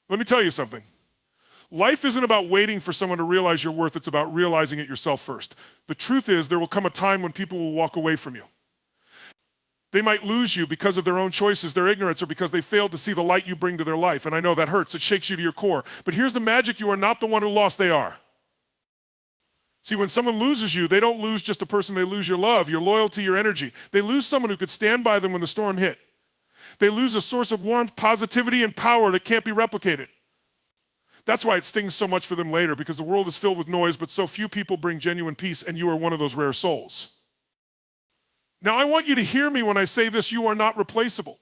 Let me tell you something. Life isn't about waiting for someone to realize your worth. It's about realizing it yourself first. The truth is, there will come a time when people will walk away from you. They might lose you because of their own choices, their ignorance, or because they failed to see the light you bring to their life. And I know that hurts. It shakes you to your core. But here's the magic. You are not the one who lost. They are. See, when someone loses you, they don't lose just a person. They lose your love, your loyalty, your energy. They lose someone who could stand by them when the storm hit. They lose a source of warmth, positivity, and power that can't be replicated. That's why it stings so much for them later, because the world is filled with noise, but so few people bring genuine peace, and you are one of those rare souls. Now, I want you to hear me when I say this. You are not replaceable.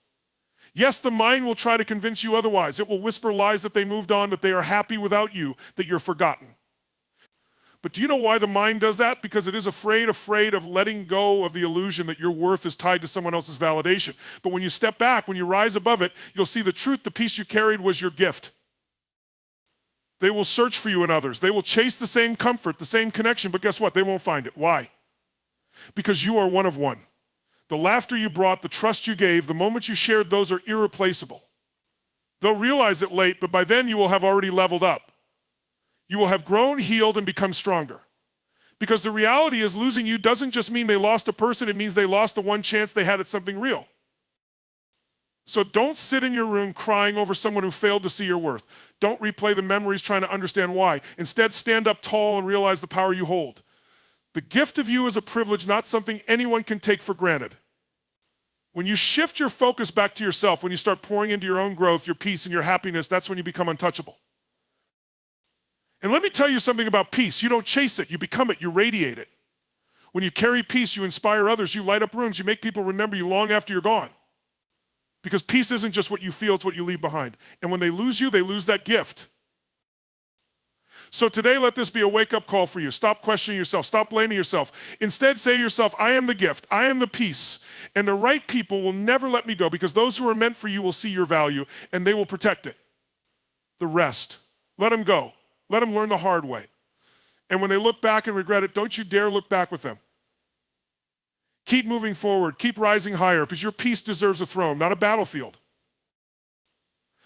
Yes, the mind will try to convince you otherwise. It will whisper lies that they moved on, that they are happy without you, that you're forgotten. But do you know why the mind does that? Because it is afraid of letting go of the illusion that your worth is tied to someone else's validation. But when you step back, when you rise above it, you'll see the truth. The peace you carried was your gift. They will search for you in others. They will chase the same comfort, the same connection, but guess what? They won't find it. Why? Because you are one of one. The laughter you brought, the trust you gave, the moments you shared, those are irreplaceable. They'll realize it late, but by then you will have already leveled up. You will have grown, healed, and become stronger. Because the reality is, losing you doesn't just mean they lost a person, it means they lost the one chance they had at something real. So don't sit in your room crying over someone who failed to see your worth. Don't replay the memories trying to understand why. Instead, stand up tall and realize the power you hold. The gift of you is a privilege, not something anyone can take for granted. When you shift your focus back to yourself, when you start pouring into your own growth, your peace, and your happiness, that's when you become untouchable. And let me tell you something about peace. You don't chase it, you become it, you radiate it. When you carry peace, you inspire others, you light up rooms, you make people remember you long after you're gone. Because peace isn't just what you feel, it's what you leave behind. And when they lose you, they lose that gift. So today, let this be a wake-up call for you. Stop questioning yourself, stop blaming yourself. Instead, say to yourself, I am the gift, I am the peace, and the right people will never let me go, because those who are meant for you will see your value, and they will protect it. The rest, let them go. Let them learn the hard way. And when they look back and regret it, don't you dare look back with them. Keep moving forward. Keep rising higher, because your peace deserves a throne, not a battlefield.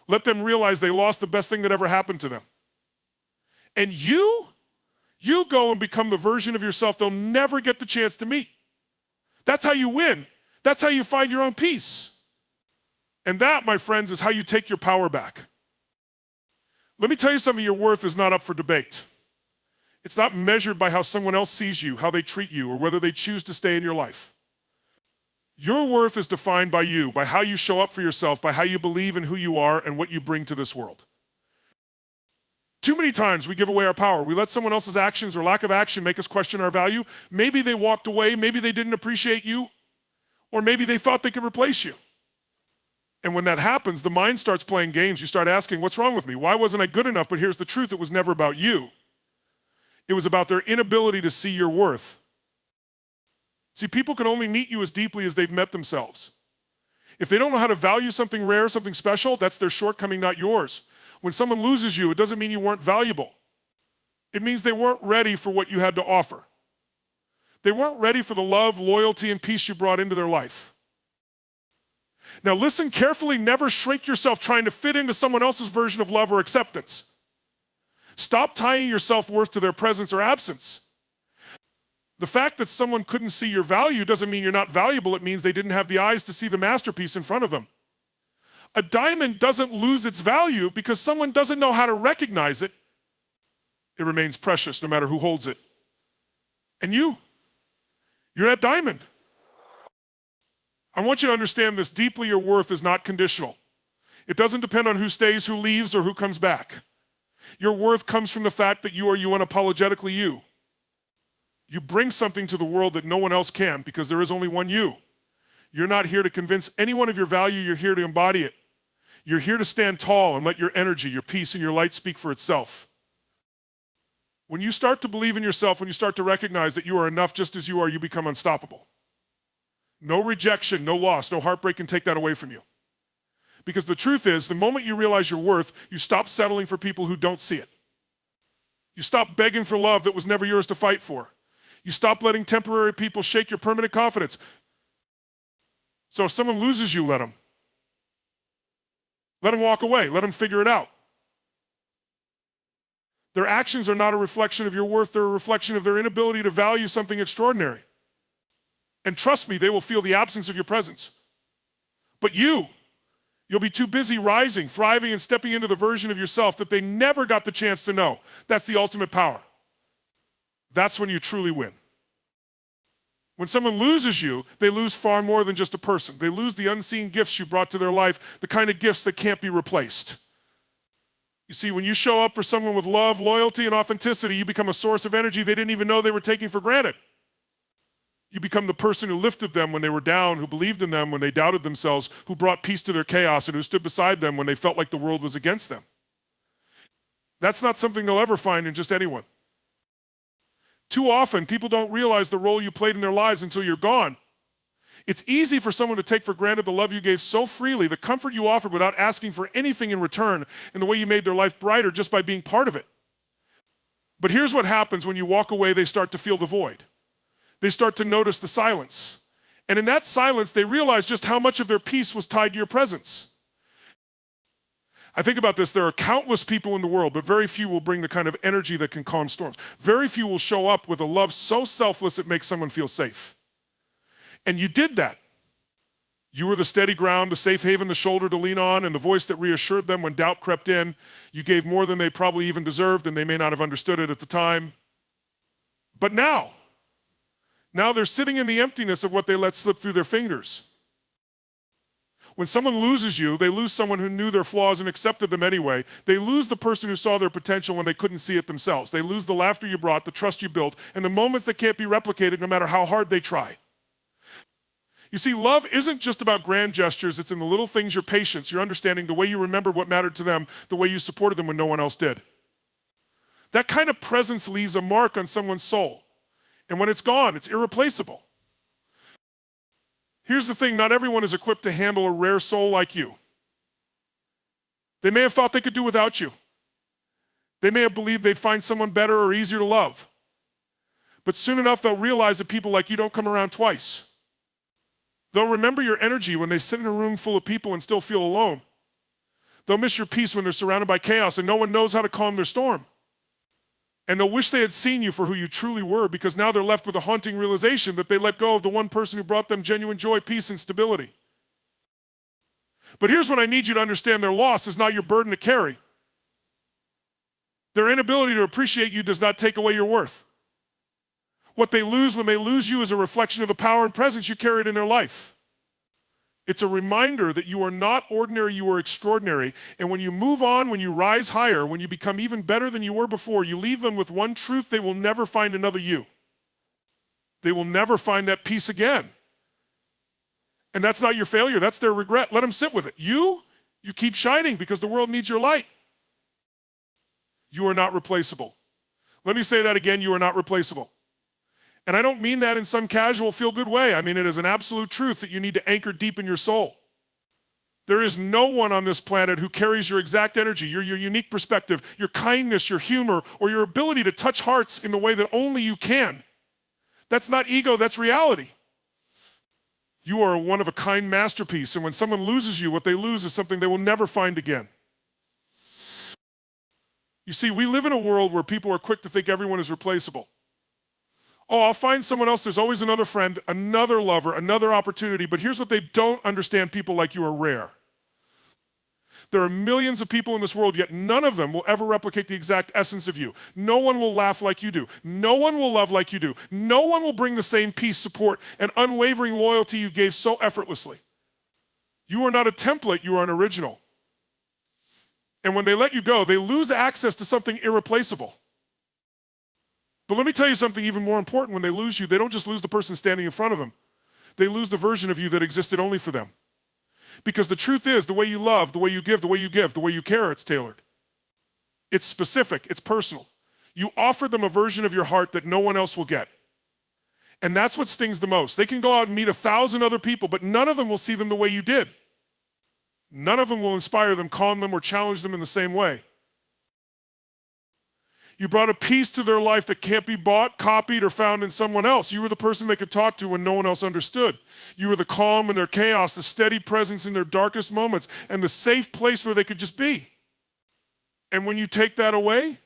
Let them realize they lost the best thing that ever happened to them. And you go and become the version of yourself they'll never get the chance to meet. That's how you win. That's how you find your own peace. And that, my friends, is how you take your power back. Let me tell you something, your worth is not up for debate. It's not measured by how someone else sees you, how they treat you, or whether they choose to stay in your life. Your worth is defined by you, by how you show up for yourself, by how you believe in who you are and what you bring to this world. Too many times we give away our power. We let someone else's actions or lack of action make us question our value. Maybe they walked away, maybe they didn't appreciate you, or maybe they thought they could replace you. And when that happens, the mind starts playing games. You start asking, what's wrong with me? Why wasn't I good enough? But here's the truth, it was never about you. It was about their inability to see your worth. See, people can only meet you as deeply as they've met themselves. If they don't know how to value something rare, something special, that's their shortcoming, not yours. When someone loses you, it doesn't mean you weren't valuable. It means they weren't ready for what you had to offer. They weren't ready for the love, loyalty, and peace you brought into their life. Now listen carefully, never shrink yourself trying to fit into someone else's version of love or acceptance. Stop tying your self-worth to their presence or absence. The fact that someone couldn't see your value doesn't mean you're not valuable. It means they didn't have the eyes to see the masterpiece in front of them. A diamond doesn't lose its value because someone doesn't know how to recognize it. It remains precious no matter who holds it. And you're that diamond. I want you to understand this deeply. Your worth is not conditional. It doesn't depend on who stays, who leaves, or who comes back. Your worth comes from the fact that you are you unapologetically you. You bring something to the world that no one else can, because there is only one you. You're not here to convince anyone of your value. You're here to embody it. You're here to stand tall and let your energy, your peace, and your light speak for itself. When you start to believe in yourself, when you start to recognize that you are enough just as you are, you become unstoppable. No rejection, no loss, no heartbreak can take that away from you. Because the truth is, the moment you realize your worth, you stop settling for people who don't see it. You stop begging for love that was never yours to fight for. You stop letting temporary people shake your permanent confidence. So if someone loses you, let them walk away. Let them figure it out. Their actions are not a reflection of your worth, they're a reflection of their inability to value something extraordinary. And trust me, they will feel the absence of your presence. But you'll be too busy rising, thriving, and stepping into the version of yourself that they never got the chance to know. That's the ultimate power. That's when you truly win. When someone loses you, they lose far more than just a person. They lose the unseen gifts you brought to their life, the kind of gifts that can't be replaced. You see, when you show up for someone with love, loyalty, and authenticity, you become a source of energy they didn't even know they were taking for granted. You become the person who lifted them when they were down, who believed in them when they doubted themselves, who brought peace to their chaos, and who stood beside them when they felt like the world was against them. That's not something they'll ever find in just anyone. Too often, people don't realize the role you played in their lives until you're gone. It's easy for someone to take for granted the love you gave so freely, the comfort you offered without asking for anything in return, and the way you made their life brighter just by being part of it. But here's what happens when you walk away, they start to feel the void. They start to notice the silence. And in that silence, they realize just how much of their peace was tied to your presence. I think about this, there are countless people in the world, but very few will bring the kind of energy that can calm storms. Very few will show up with a love so selfless it makes someone feel safe. And you did that. You were the steady ground, the safe haven, the shoulder to lean on, and the voice that reassured them when doubt crept in. You gave more than they probably even deserved, and they may not have understood it at the time. But now they're sitting in the emptiness of what they let slip through their fingers. When someone loses you, they lose someone who knew their flaws and accepted them anyway. They lose the person who saw their potential when they couldn't see it themselves. They lose the laughter you brought, the trust you built, and the moments that can't be replicated no matter how hard they try. You see, love isn't just about grand gestures. It's in the little things, your patience, your understanding, the way you remembered what mattered to them, the way you supported them when no one else did. That kind of presence leaves a mark on someone's soul. And when it's gone, it's irreplaceable. Here's the thing, not everyone is equipped to handle a rare soul like you. They may have thought they could do without you. They may have believed they'd find someone better or easier to love. But soon enough, they'll realize that people like you don't come around twice. They'll remember your energy when they sit in a room full of people and still feel alone. They'll miss your peace when they're surrounded by chaos and no one knows how to calm their storm. And they'll wish they had seen you for who you truly were, because now they're left with a haunting realization that they let go of the one person who brought them genuine joy, peace, and stability. But here's what I need you to understand. Their loss is not your burden to carry. Their inability to appreciate you does not take away your worth. What they lose when they lose you is a reflection of the power and presence you carried in their life. It's a reminder that you are not ordinary, you are extraordinary. And when you move on, when you rise higher, when you become even better than you were before, you leave them with one truth: they will never find another you. They will never find that peace again. And that's not your failure, that's their regret. Let them sit with it. You keep shining because the world needs your light. You are not replaceable. Let me say that again, you are not replaceable. And I don't mean that in some casual feel-good way. I mean it as an absolute truth that you need to anchor deep in your soul. There is no one on this planet who carries your exact energy, your unique perspective, your kindness, your humor, or your ability to touch hearts in the way that only you can. That's not ego, that's reality. You are a one-of-a-kind masterpiece, and when someone loses you, what they lose is something they will never find again. You see, we live in a world where people are quick to think everyone is replaceable. Oh, I'll find someone else. There's always another friend, another lover, another opportunity. But here's what they don't understand: people like you are rare. There are millions of people in this world, yet none of them will ever replicate the exact essence of you. No one will laugh like you do. No one will love like you do. No one will bring the same peace, support, and unwavering loyalty you gave so effortlessly. You are not a template, you are an original. And when they let you go, they lose access to something irreplaceable. But let me tell you something even more important. When they lose you, they don't just lose the person standing in front of them. They lose the version of you that existed only for them. Because the truth is, the way you love, the way you give, the way you care, it's tailored. It's specific, it's personal. You offer them a version of your heart that no one else will get. And that's what stings the most. They can go out and meet 1,000 other people, but none of them will see them the way you did. None of them will inspire them, calm them, or challenge them in the same way. You brought a piece to their life that can't be bought, copied, or found in someone else. You were the person they could talk to when no one else understood. You were the calm in their chaos, the steady presence in their darkest moments, and the safe place where they could just be. And when you take that away,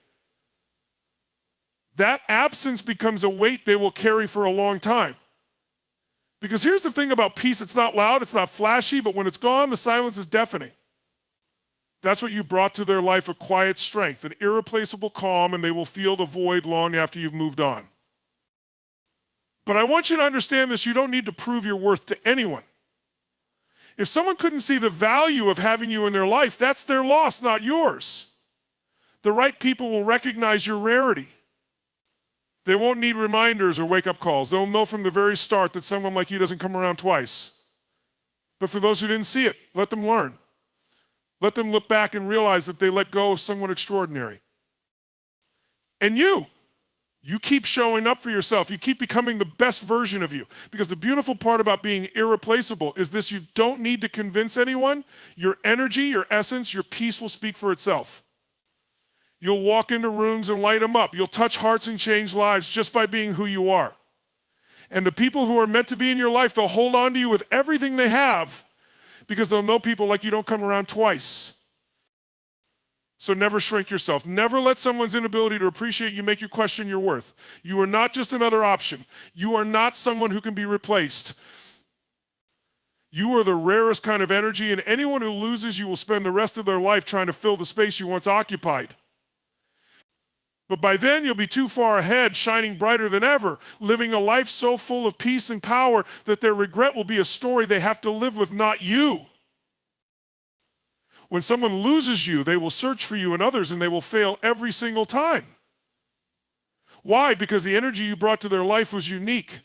that absence becomes a weight they will carry for a long time. Because here's the thing about peace, it's not loud, it's not flashy, but when it's gone, the silence is deafening. That's what you brought to their life, a quiet strength, an irreplaceable calm, and they will feel the void long after you've moved on. But I want you to understand this, you don't need to prove your worth to anyone. If someone couldn't see the value of having you in their life, that's their loss, not yours. The right people will recognize your rarity. They won't need reminders or wake-up calls. They'll know from the very start that someone like you doesn't come around twice. But for those who didn't see it, let them learn. Let them look back and realize that they let go of someone extraordinary. And you keep showing up for yourself. You keep becoming the best version of you. Because the beautiful part about being irreplaceable is this: you don't need to convince anyone. Your energy, your essence, your peace will speak for itself. You'll walk into rooms and light them up. You'll touch hearts and change lives just by being who you are. And the people who are meant to be in your life, they'll hold on to you with everything they have, because they'll know people like you don't come around twice. So never shrink yourself. Never let someone's inability to appreciate you make you question your worth. You are not just another option. You are not someone who can be replaced. You are the rarest kind of energy, and anyone who loses you will spend the rest of their life trying to fill the space you once occupied. But by then, you'll be too far ahead, shining brighter than ever, living a life so full of peace and power that their regret will be a story they have to live with, not you. When someone loses you, they will search for you and others, and they will fail every single time. Why? Because the energy you brought to their life was unique.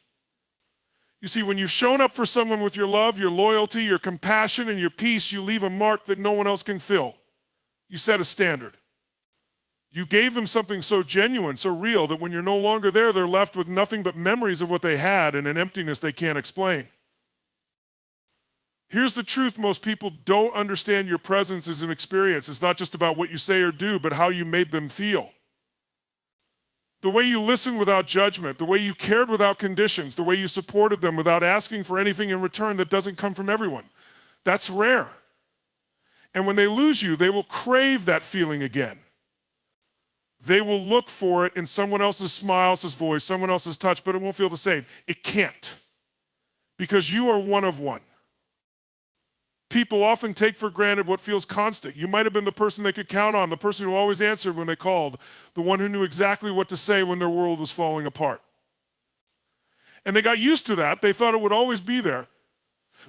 You see, when you've shown up for someone with your love, your loyalty, your compassion, and your peace, you leave a mark that no one else can fill. You set a standard. You gave them something so genuine, so real, that when you're no longer there, they're left with nothing but memories of what they had and an emptiness they can't explain. Here's the truth: most people don't understand your presence as an experience. It's not just about what you say or do, but how you made them feel. The way you listened without judgment, the way you cared without conditions, the way you supported them without asking for anything in return that doesn't come from everyone. That's rare. And when they lose you, they will crave that feeling again. They will look for it in someone else's smile, someone else's voice, someone else's touch, but it won't feel the same. It can't, because you are one of one. People often take for granted what feels constant. You might have been the person they could count on, the person who always answered when they called, the one who knew exactly what to say when their world was falling apart. And they got used to that. They thought it would always be there.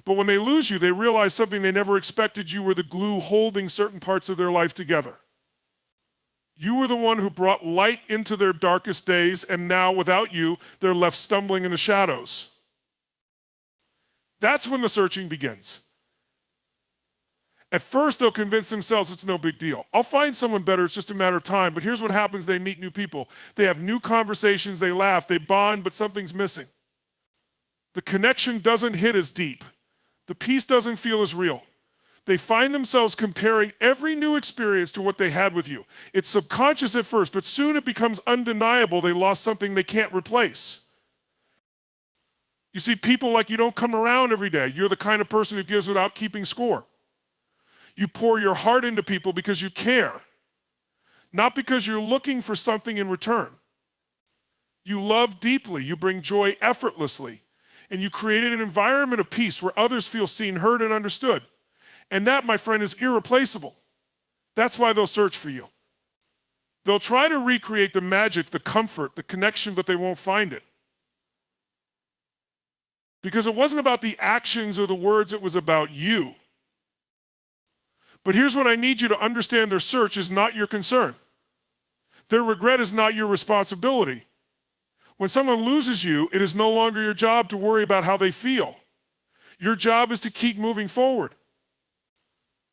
But when they lose you, they realize something they never expected: you were the glue holding certain parts of their life together. You were the one who brought light into their darkest days, and now, without you, they're left stumbling in the shadows. That's when the searching begins. At first, they'll convince themselves it's no big deal. I'll find someone better, it's just a matter of time. But here's what happens: they meet new people. They have new conversations, they laugh, they bond, but something's missing. The connection doesn't hit as deep. The peace doesn't feel as real. They find themselves comparing every new experience to what they had with you. It's subconscious at first, but soon it becomes undeniable they lost something they can't replace. You see, people like you don't come around every day. You're the kind of person who gives without keeping score. You pour your heart into people because you care, not because you're looking for something in return. You love deeply, you bring joy effortlessly, and you created an environment of peace where others feel seen, heard, and understood. And that, my friend, is irreplaceable. That's why they'll search for you. They'll try to recreate the magic, the comfort, the connection, but they won't find it. Because it wasn't about the actions or the words, it was about you. But here's what I need you to understand: their search is not your concern. Their regret is not your responsibility. When someone loses you, it is no longer your job to worry about how they feel. Your job is to keep moving forward.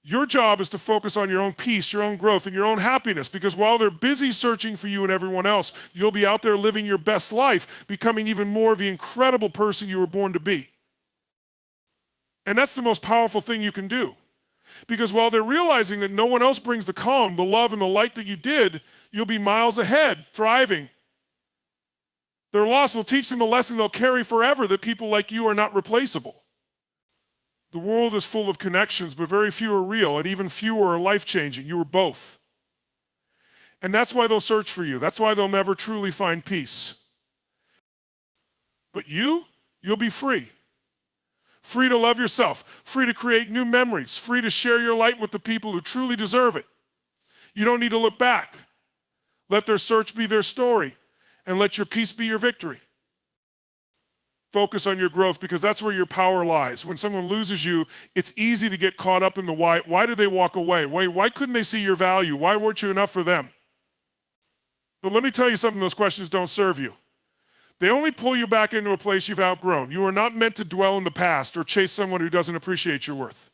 Your job is to focus on your own peace, your own growth, and your own happiness, because while they're busy searching for you and everyone else, you'll be out there living your best life, becoming even more of the incredible person you were born to be. And that's the most powerful thing you can do. Because while they're realizing that no one else brings the calm, the love, and the light that you did, you'll be miles ahead, thriving. Their loss will teach them a lesson they'll carry forever: that people like you are not replaceable. The world is full of connections, but very few are real, and even fewer are life-changing. You are both. And that's why they'll search for you. That's why they'll never truly find peace. But you'll be free. Free to love yourself, free to create new memories, free to share your light with the people who truly deserve it. You don't need to look back. Let their search be their story, and let your peace be your victory. Focus on your growth, because that's where your power lies. When someone loses you, it's easy to get caught up in the why. Why did they walk away? Why couldn't they see your value? Why weren't you enough for them? But let me tell you something, those questions don't serve you. They only pull you back into a place you've outgrown. You are not meant to dwell in the past or chase someone who doesn't appreciate your worth.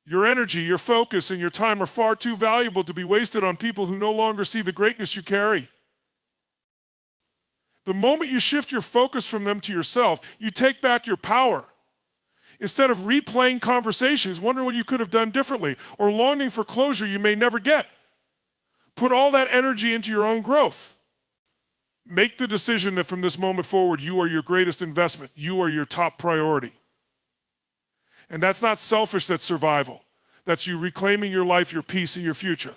Your energy, your focus, and your time are far too valuable to be wasted on people who no longer see the greatness you carry. The moment you shift your focus from them to yourself, you take back your power. Instead of replaying conversations, wondering what you could have done differently, or longing for closure you may never get, put all that energy into your own growth. Make the decision that from this moment forward, you are your greatest investment. You are your top priority. And that's not selfish, that's survival. That's you reclaiming your life, your peace, and your future.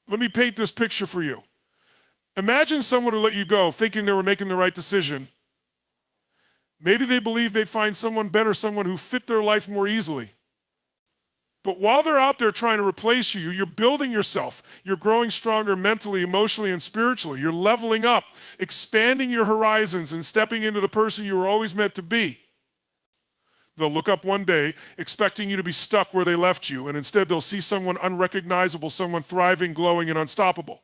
Let me paint this picture for you. Imagine someone who let you go thinking they were making the right decision. Maybe they believed they'd find someone better, someone who fit their life more easily. But while they're out there trying to replace you, you're building yourself. You're growing stronger mentally, emotionally, and spiritually. You're leveling up, expanding your horizons, and stepping into the person you were always meant to be. They'll look up one day expecting you to be stuck where they left you, and instead they'll see someone unrecognizable, someone thriving, glowing, and unstoppable.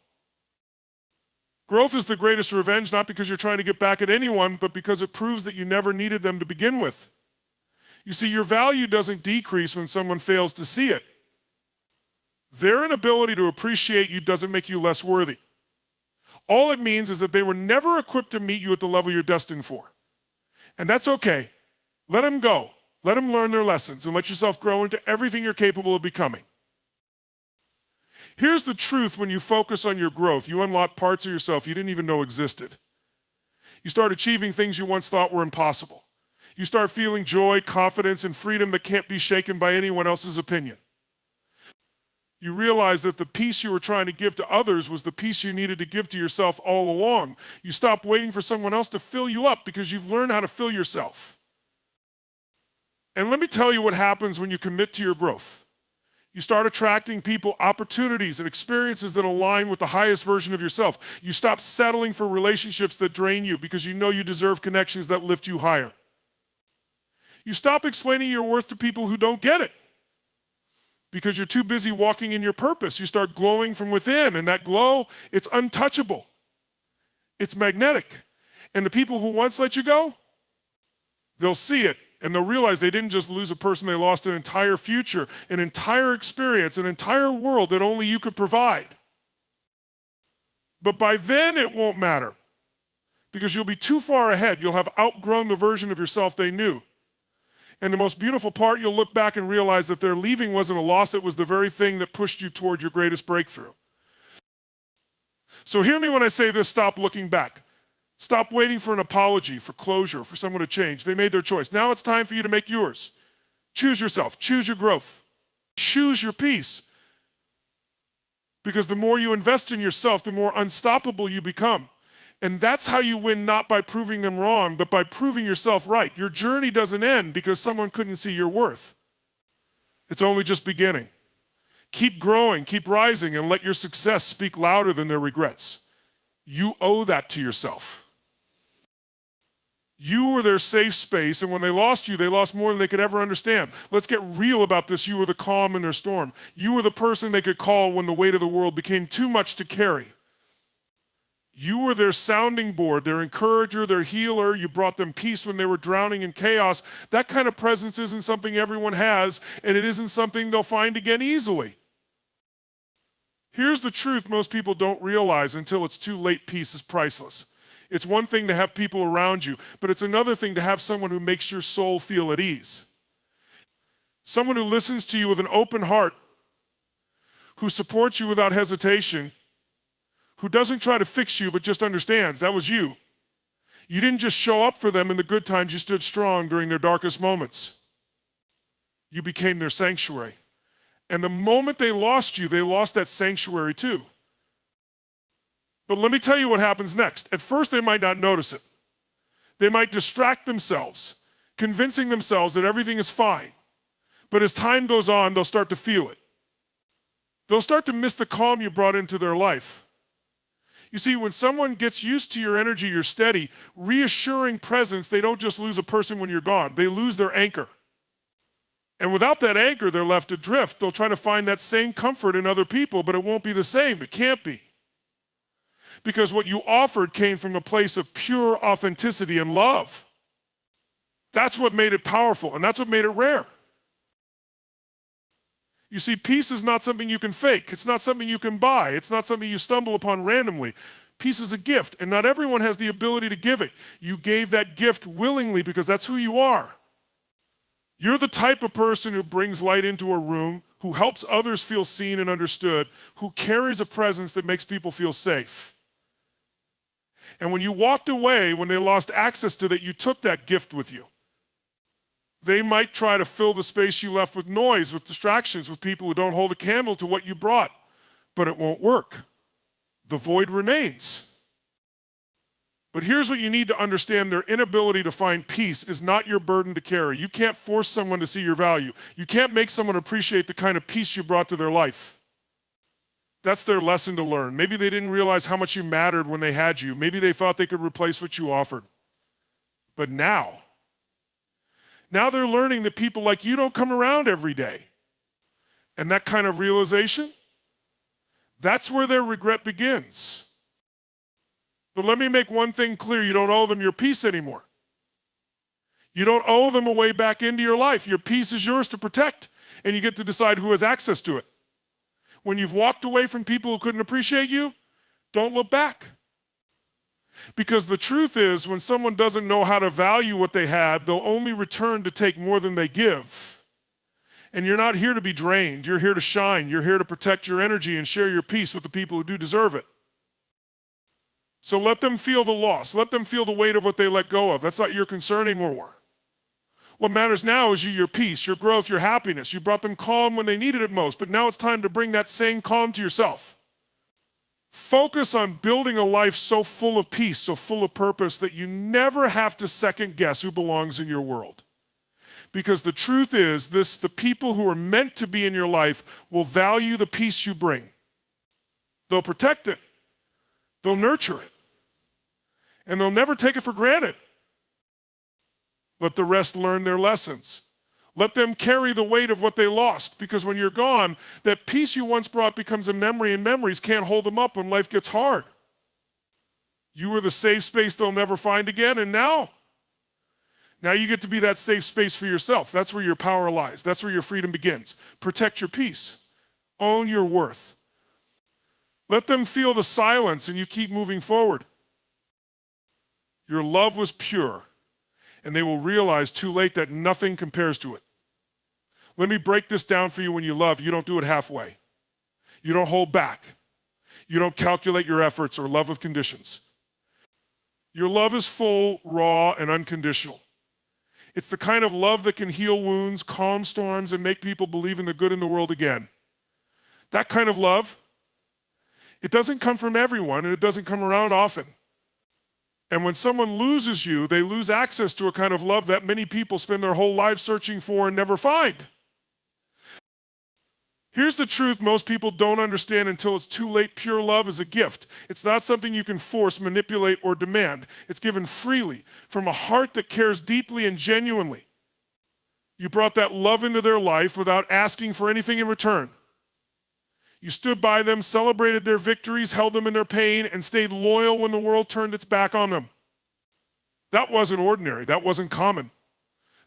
Growth is the greatest revenge, not because you're trying to get back at anyone, but because it proves that you never needed them to begin with. You see, your value doesn't decrease when someone fails to see it. Their inability to appreciate you doesn't make you less worthy. All it means is that they were never equipped to meet you at the level you're destined for. And that's okay. Let them go. Let them learn their lessons, and let yourself grow into everything you're capable of becoming. Here's the truth: when you focus on your growth, you unlock parts of yourself you didn't even know existed. You start achieving things you once thought were impossible. You start feeling joy, confidence, and freedom that can't be shaken by anyone else's opinion. You realize that the peace you were trying to give to others was the peace you needed to give to yourself all along. You stop waiting for someone else to fill you up because you've learned how to fill yourself. And let me tell you what happens when you commit to your growth. You start attracting people, opportunities, and experiences that align with the highest version of yourself. You stop settling for relationships that drain you because you know you deserve connections that lift you higher. You stop explaining your worth to people who don't get it because you're too busy walking in your purpose. You start glowing from within, and that glow, it's untouchable. It's magnetic. And the people who once let you go, they'll see it, and they'll realize they didn't just lose a person, they lost an entire future, an entire experience, an entire world that only you could provide. But by then, it won't matter because you'll be too far ahead. You'll have outgrown the version of yourself they knew. And the most beautiful part, you'll look back and realize that their leaving wasn't a loss, it was the very thing that pushed you toward your greatest breakthrough. So hear me when I say this: stop looking back. Stop waiting for an apology, for closure, for someone to change. They made their choice. Now it's time for you to make yours. Choose yourself, choose your growth, choose your peace. Because the more you invest in yourself, the more unstoppable you become. And that's how you win, not by proving them wrong, but by proving yourself right. Your journey doesn't end because someone couldn't see your worth. It's only just beginning. Keep growing, keep rising, and let your success speak louder than their regrets. You owe that to yourself. You were their safe space, and when they lost you, they lost more than they could ever understand. Let's get real about this. You were the calm in their storm. You were the person they could call when the weight of the world became too much to carry. You were their sounding board, their encourager, their healer. You brought them peace when they were drowning in chaos. That kind of presence isn't something everyone has, and it isn't something they'll find again easily. Here's the truth most people don't realize until it's too late: peace is priceless. It's one thing to have people around you, but it's another thing to have someone who makes your soul feel at ease. Someone who listens to you with an open heart, who supports you without hesitation, who doesn't try to fix you but just understands. That was you. You didn't just show up for them in the good times, you stood strong during their darkest moments. You became their sanctuary. And the moment they lost you, they lost that sanctuary too. But let me tell you what happens next. At first, they might not notice it. They might distract themselves, convincing themselves that everything is fine. But as time goes on, they'll start to feel it. They'll start to miss the calm you brought into their life. You see, when someone gets used to your energy, your steady, reassuring presence, they don't just lose a person when you're gone. They lose their anchor. And without that anchor, they're left adrift. They'll try to find that same comfort in other people, but it won't be the same. It can't be. Because what you offered came from a place of pure authenticity and love. That's what made it powerful, and that's what made it rare. You see, peace is not something you can fake. It's not something you can buy. It's not something you stumble upon randomly. Peace is a gift, and not everyone has the ability to give it. You gave that gift willingly because that's who you are. You're the type of person who brings light into a room, who helps others feel seen and understood, who carries a presence that makes people feel safe. And when you walked away, when they lost access to that, you took that gift with you. They might try to fill the space you left with noise, with distractions, with people who don't hold a candle to what you brought, but it won't work. The void remains. But here's what you need to understand. Their inability to find peace is not your burden to carry. You can't force someone to see your value. You can't make someone appreciate the kind of peace you brought to their life. That's their lesson to learn. Maybe they didn't realize how much you mattered when they had you. Maybe they thought they could replace what you offered. But now they're learning that people like you don't come around every day. And that kind of realization, that's where their regret begins. But let me make one thing clear. You don't owe them your peace anymore. You don't owe them a way back into your life. Your peace is yours to protect, and you get to decide who has access to it. When you've walked away from people who couldn't appreciate you, don't look back. Because the truth is, when someone doesn't know how to value what they had, they'll only return to take more than they give. And you're not here to be drained. You're here to shine. You're here to protect your energy and share your peace with the people who do deserve it. So let them feel the loss. Let them feel the weight of what they let go of. That's not your concern anymore. What matters now is your peace, your growth, your happiness. You brought them calm when they needed it most, but now it's time to bring that same calm to yourself. Focus on building a life so full of peace, so full of purpose that you never have to second guess who belongs in your world. Because the truth is, the people who are meant to be in your life will value the peace you bring. They'll protect it. They'll nurture it. And they'll never take it for granted. Let the rest learn their lessons. Let them carry the weight of what they lost, because when you're gone, that peace you once brought becomes a memory, and memories can't hold them up when life gets hard. You were the safe space they'll never find again, and now you get to be that safe space for yourself. That's where your power lies. That's where your freedom begins. Protect your peace. Own your worth. Let them feel the silence, and you keep moving forward. Your love was pure, and they will realize too late that nothing compares to it. Let me break this down for you. When you love, you don't do it halfway. You don't hold back. You don't calculate your efforts or love with conditions. Your love is full, raw, and unconditional. It's the kind of love that can heal wounds, calm storms, and make people believe in the good in the world again. That kind of love, it doesn't come from everyone, and it doesn't come around often. And when someone loses you, they lose access to a kind of love that many people spend their whole lives searching for and never find. Here's the truth most people don't understand until it's too late. Pure love is a gift. It's not something you can force, manipulate, or demand. It's given freely from a heart that cares deeply and genuinely. You brought that love into their life without asking for anything in return. You stood by them, celebrated their victories, held them in their pain, and stayed loyal when the world turned its back on them. That wasn't ordinary. That wasn't common.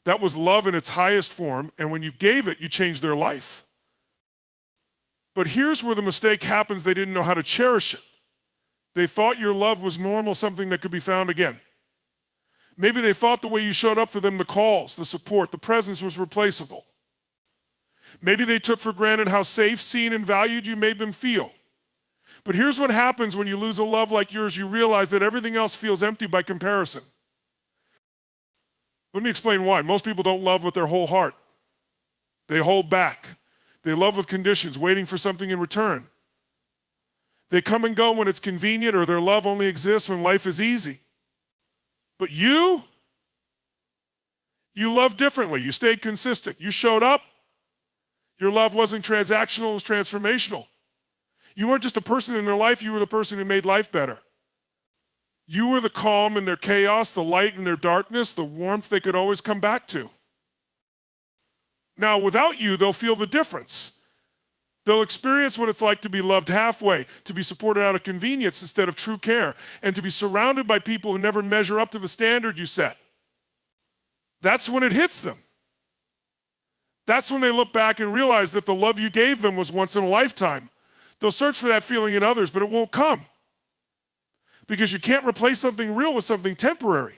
That was love in its highest form, and when you gave it, you changed their life. But here's where the mistake happens. They didn't know how to cherish it. They thought your love was normal, something that could be found again. Maybe they thought the way you showed up for them, the calls, the support, the presence was replaceable. Maybe they took for granted how safe, seen, and valued you made them feel. But here's what happens when you lose a love like yours. You realize that everything else feels empty by comparison. Let me explain why. Most people don't love with their whole heart. They hold back. They love with conditions, waiting for something in return. They come and go when it's convenient, or their love only exists when life is easy. But you love differently. You stayed consistent. You showed up. Your love wasn't transactional, it was transformational. You weren't just a person in their life, you were the person who made life better. You were the calm in their chaos, the light in their darkness, the warmth they could always come back to. Now, without you, they'll feel the difference. They'll experience what it's like to be loved halfway, to be supported out of convenience instead of true care, and to be surrounded by people who never measure up to the standard you set. That's when it hits them. That's when they look back and realize that the love you gave them was once in a lifetime. They'll search for that feeling in others, but it won't come. Because you can't replace something real with something temporary.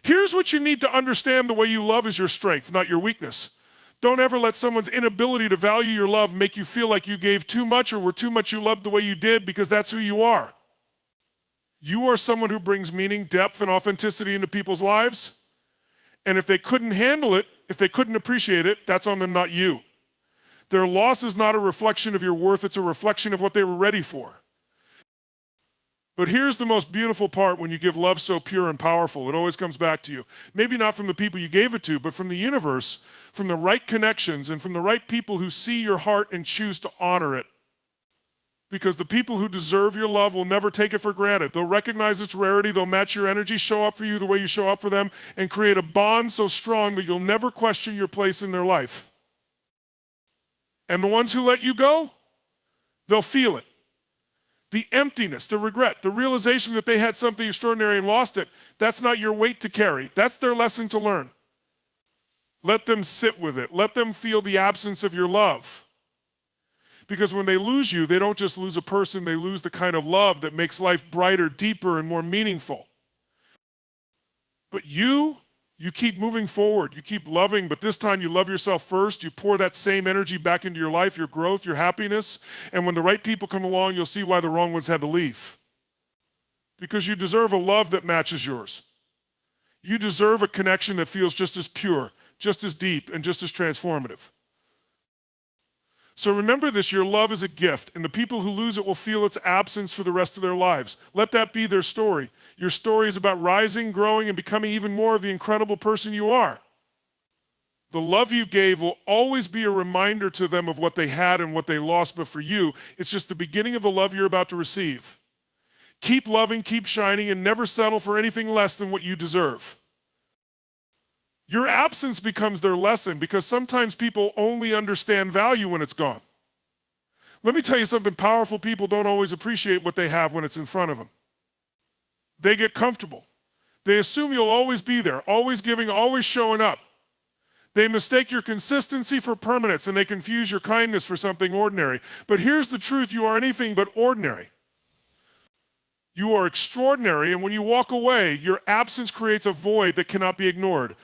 Here's what you need to understand: the way you love is your strength, not your weakness. Don't ever let someone's inability to value your love make you feel like you gave too much or were too much you loved the way you did, because that's who you are. You are someone who brings meaning, depth, and authenticity into people's lives. And if they couldn't handle it, if they couldn't appreciate it, that's on them, not you. Their loss is not a reflection of your worth, it's a reflection of what they were ready for. But here's the most beautiful part: when you give love so pure and powerful, it always comes back to you. Maybe not from the people you gave it to, but from the universe, from the right connections, and from the right people who see your heart and choose to honor it. Because the people who deserve your love will never take it for granted. They'll recognize its rarity, they'll match your energy, show up for you the way you show up for them, and create a bond so strong that you'll never question your place in their life. And the ones who let you go, they'll feel it. The emptiness, the regret, the realization that they had something extraordinary and lost it, that's not your weight to carry. That's their lesson to learn. Let them sit with it. Let them feel the absence of your love. Because when they lose you, they don't just lose a person, they lose the kind of love that makes life brighter, deeper, and more meaningful. But you keep moving forward. You keep loving, but this time you love yourself first. You pour that same energy back into your life, your growth, your happiness. And when the right people come along, you'll see why the wrong ones had to leave. Because you deserve a love that matches yours. You deserve a connection that feels just as pure, just as deep, and just as transformative. So remember this: your love is a gift, and the people who lose it will feel its absence for the rest of their lives. Let that be their story. Your story is about rising, growing, and becoming even more of the incredible person you are. The love you gave will always be a reminder to them of what they had and what they lost, but for you, it's just the beginning of the love you're about to receive. Keep loving, keep shining, and never settle for anything less than what you deserve. Your absence becomes their lesson, because sometimes people only understand value when it's gone. Let me tell you something: powerful people don't always appreciate what they have when it's in front of them. They get comfortable. They assume you'll always be there, always giving, always showing up. They mistake your consistency for permanence, and they confuse your kindness for something ordinary. But here's the truth: you are anything but ordinary. You are extraordinary, and when you walk away, your absence creates a void that cannot be ignored.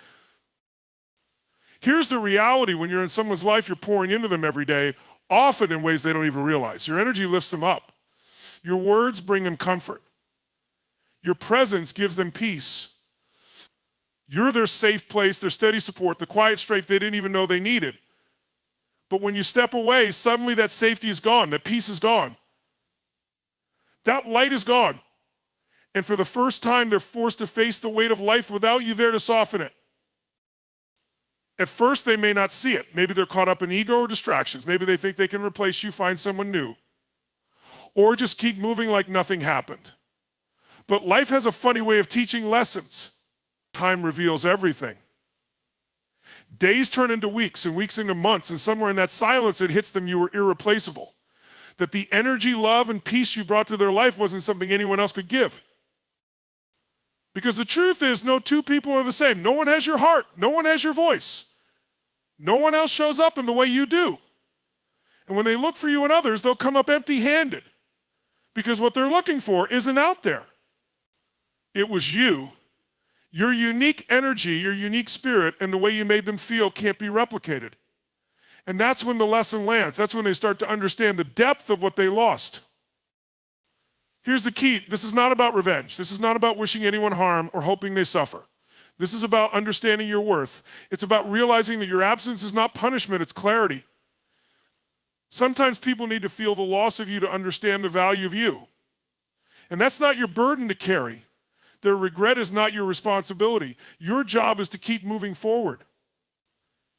Here's the reality: when you're in someone's life, you're pouring into them every day, often in ways they don't even realize. Your energy lifts them up. Your words bring them comfort. Your presence gives them peace. You're their safe place, their steady support, the quiet strength they didn't even know they needed. But when you step away, suddenly that safety is gone, that peace is gone. That light is gone. And for the first time, they're forced to face the weight of life without you there to soften it. At first, they may not see it. Maybe they're caught up in ego or distractions. Maybe they think they can replace you, find someone new. Or just keep moving like nothing happened. But life has a funny way of teaching lessons. Time reveals everything. Days turn into weeks, and weeks into months, and somewhere in that silence, it hits them you were irreplaceable. That the energy, love, and peace you brought to their life wasn't something anyone else could give. Because the truth is, no two people are the same. No one has your heart. No one has your voice. No one else shows up in the way you do. And when they look for you in others, they'll come up empty-handed. Because what they're looking for isn't out there. It was you. Your unique energy, your unique spirit, and the way you made them feel can't be replicated. And that's when the lesson lands. That's when they start to understand the depth of what they lost. Here's the key. This is not about revenge. This is not about wishing anyone harm or hoping they suffer. This is about understanding your worth. It's about realizing that your absence is not punishment, it's clarity. Sometimes people need to feel the loss of you to understand the value of you. And that's not your burden to carry. Their regret is not your responsibility. Your job is to keep moving forward.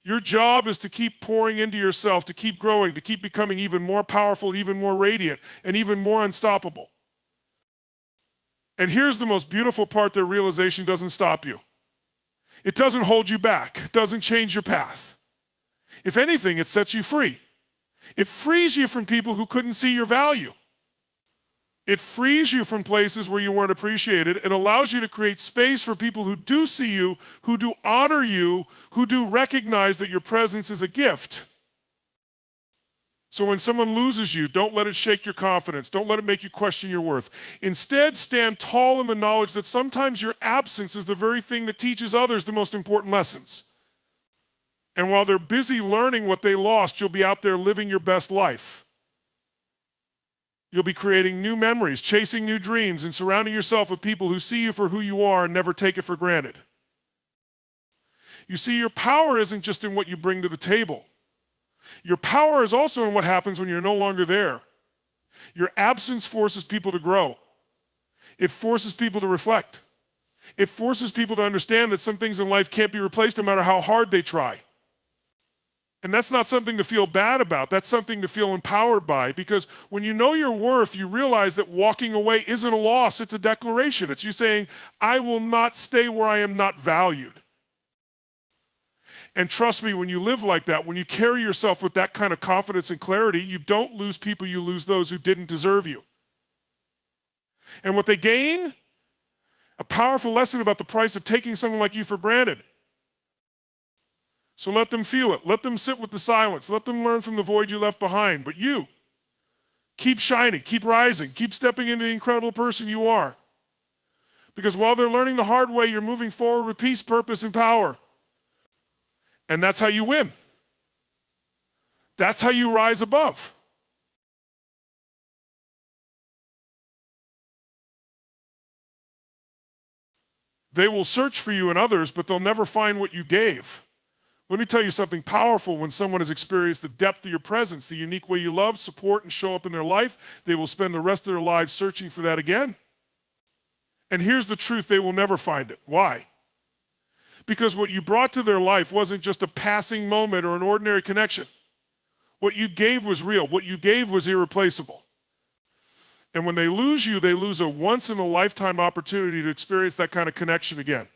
Your job is to keep pouring into yourself, to keep growing, to keep becoming even more powerful, even more radiant, and even more unstoppable. And here's the most beautiful part: that realization doesn't stop you. It doesn't hold you back. It doesn't change your path. If anything, it sets you free. It frees you from people who couldn't see your value. It frees you from places where you weren't appreciated. It allows you to create space for people who do see you, who do honor you, who do recognize that your presence is a gift. So when someone loses you, don't let it shake your confidence. Don't let it make you question your worth. Instead, stand tall in the knowledge that sometimes your absence is the very thing that teaches others the most important lessons. And while they're busy learning what they lost, you'll be out there living your best life. You'll be creating new memories, chasing new dreams, and surrounding yourself with people who see you for who you are and never take it for granted. You see, your power isn't just in what you bring to the table. Your power is also in what happens when you're no longer there. Your absence forces people to grow. It forces people to reflect. It forces people to understand that some things in life can't be replaced no matter how hard they try. And that's not something to feel bad about. That's something to feel empowered by, because when you know your worth, you realize that walking away isn't a loss, it's a declaration. It's you saying, I will not stay where I am not valued. And trust me, when you live like that, when you carry yourself with that kind of confidence and clarity, you don't lose people, you lose those who didn't deserve you. And what they gain? A powerful lesson about the price of taking someone like you for granted. So let them feel it. Let them sit with the silence. Let them learn from the void you left behind. But you, keep shining, keep rising, keep stepping into the incredible person you are. Because while they're learning the hard way, you're moving forward with peace, purpose, and power. And that's how you win. That's how you rise above. They will search for you in others, but they'll never find what you gave. Let me tell you something powerful. When someone has experienced the depth of your presence, the unique way you love, support, and show up in their life, they will spend the rest of their lives searching for that again. And here's the truth: they will never find it. Why? Because what you brought to their life wasn't just a passing moment or an ordinary connection. What you gave was real. What you gave was irreplaceable. And when they lose you, they lose a once-in-a-lifetime opportunity to experience that kind of connection again.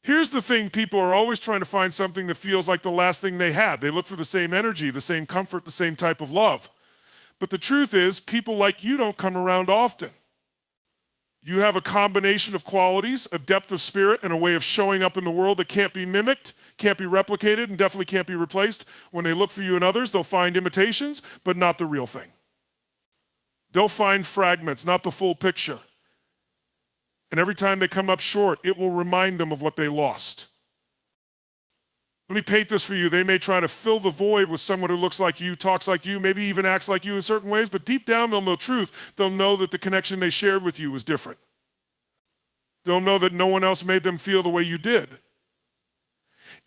Here's the thing: people are always trying to find something that feels like the last thing they had. They look for the same energy, the same comfort, the same type of love. But the truth is, people like you don't come around often. You have a combination of qualities, a depth of spirit, and a way of showing up in the world that can't be mimicked, can't be replicated, and definitely can't be replaced. When they look for you in others, they'll find imitations, but not the real thing. They'll find fragments, not the full picture. And every time they come up short, it will remind them of what they lost. Let me paint this for you. They may try to fill the void with someone who looks like you, talks like you, maybe even acts like you in certain ways, but deep down they'll know truth. They'll know that the connection they shared with you was different. They'll know that no one else made them feel the way you did.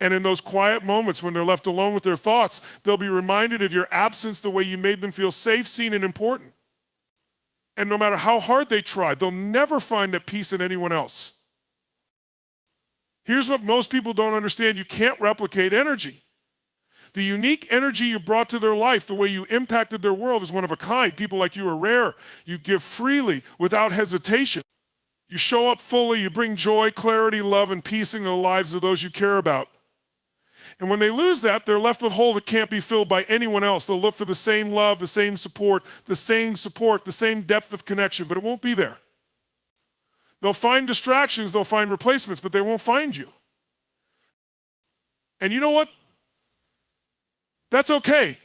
And in those quiet moments when they're left alone with their thoughts, they'll be reminded of your absence the way you made them feel safe, seen, and important. And no matter how hard they try, they'll never find that peace in anyone else. Here's what most people don't understand: you can't replicate energy. The unique energy you brought to their life, the way you impacted their world, is one of a kind. People like you are rare. You give freely, without hesitation. You show up fully. You bring joy, clarity, love, and peace into the lives of those you care about. And when they lose that, they're left with a hole that can't be filled by anyone else. They'll look for the same love, the same support, the same depth of connection, but it won't be there. They'll find distractions, they'll find replacements, but they won't find you. And you know what? That's okay.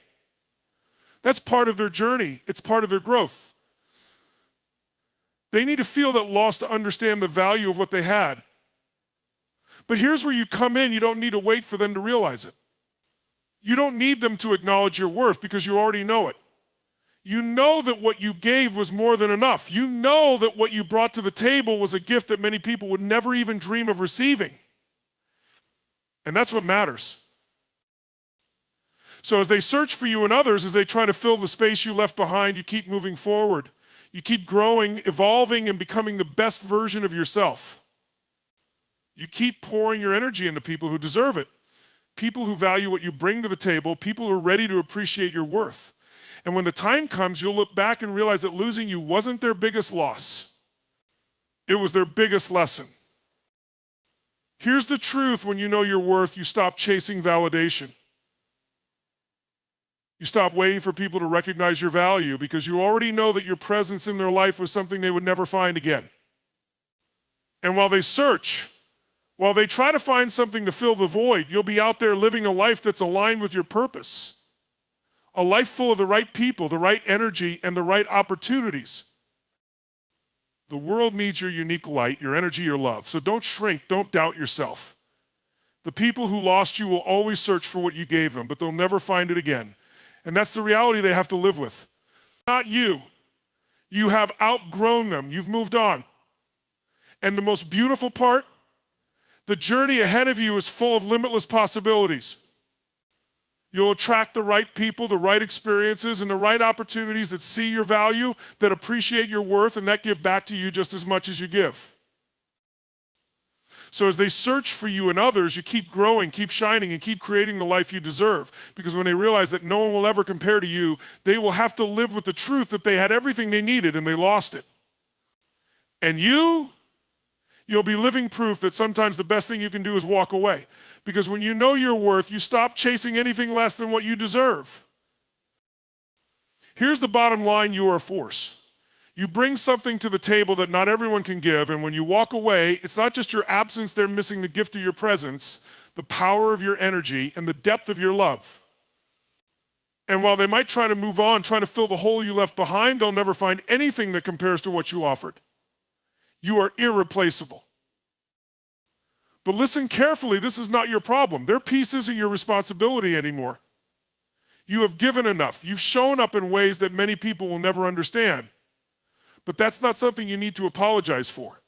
That's part of their journey. It's part of their growth. They need to feel that loss to understand the value of what they had. But here's where you come in. You don't need to wait for them to realize it. You don't need them to acknowledge your worth, because you already know it. You know that what you gave was more than enough. You know that what you brought to the table was a gift that many people would never even dream of receiving. And that's what matters. So as they search for you and others, as they try to fill the space you left behind, you keep moving forward. You keep growing, evolving, and becoming the best version of yourself. You keep pouring your energy into people who deserve it. People who value what you bring to the table, people who are ready to appreciate your worth. And when the time comes, you'll look back and realize that losing you wasn't their biggest loss. It was their biggest lesson. Here's the truth: when you know your worth, you stop chasing validation. You stop waiting for people to recognize your value because you already know that your presence in their life was something they would never find again. And while they search, while they try to find something to fill the void, you'll be out there living a life that's aligned with your purpose. A life full of the right people, the right energy, and the right opportunities. The world needs your unique light, your energy, your love. So don't shrink, don't doubt yourself. The people who lost you will always search for what you gave them, but they'll never find it again. And that's the reality they have to live with. Not you. You have outgrown them. You've moved on. And the most beautiful part, the journey ahead of you is full of limitless possibilities. You'll attract the right people, the right experiences, and the right opportunities that see your value, that appreciate your worth, and that give back to you just as much as you give. So as they search for you and others, you keep growing, keep shining, and keep creating the life you deserve. Because when they realize that no one will ever compare to you, they will have to live with the truth that they had everything they needed and they lost it. And you'll be living proof that sometimes the best thing you can do is walk away. Because when you know your worth, you stop chasing anything less than what you deserve. Here's the bottom line: you are a force. You bring something to the table that not everyone can give, and when you walk away, it's not just your absence they're missing, the gift of your presence, the power of your energy, and the depth of your love. And while they might try to move on, try to fill the hole you left behind, they'll never find anything that compares to what you offered. You are irreplaceable. But listen carefully, this is not your problem. Their peace isn't your responsibility anymore. You have given enough. You've shown up in ways that many people will never understand. But that's not something you need to apologize for.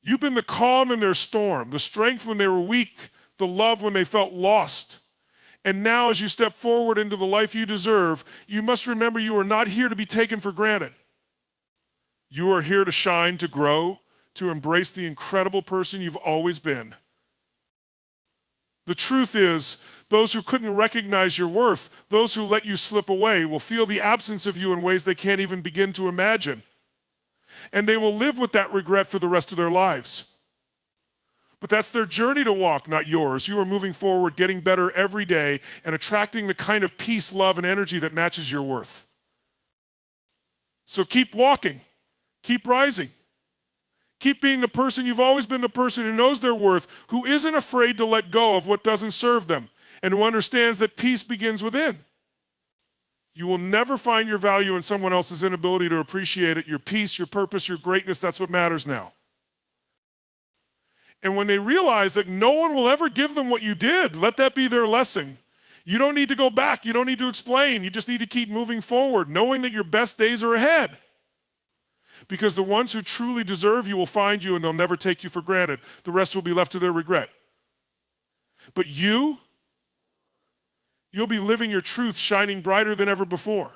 You've been the calm in their storm, the strength when they were weak, the love when they felt lost. And now as you step forward into the life you deserve, you must remember you are not here to be taken for granted. You are here to shine, to grow, to embrace the incredible person you've always been. The truth is, those who couldn't recognize your worth, those who let you slip away, will feel the absence of you in ways they can't even begin to imagine. And they will live with that regret for the rest of their lives. But that's their journey to walk, not yours. You are moving forward, getting better every day, and attracting the kind of peace, love, and energy that matches your worth. So keep walking, keep rising. Keep being the person you've always been, the person who knows their worth, who isn't afraid to let go of what doesn't serve them, and who understands that peace begins within. You will never find your value in someone else's inability to appreciate it. Your peace, your purpose, your greatness, that's what matters now. And when they realize that no one will ever give them what you did, let that be their lesson. You don't need to go back. You don't need to explain. You just need to keep moving forward, knowing that your best days are ahead. Because the ones who truly deserve you will find you, and they'll never take you for granted. The rest will be left to their regret. But you'll be living your truth, shining brighter than ever before.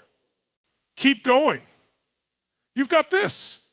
Keep going. You've got this.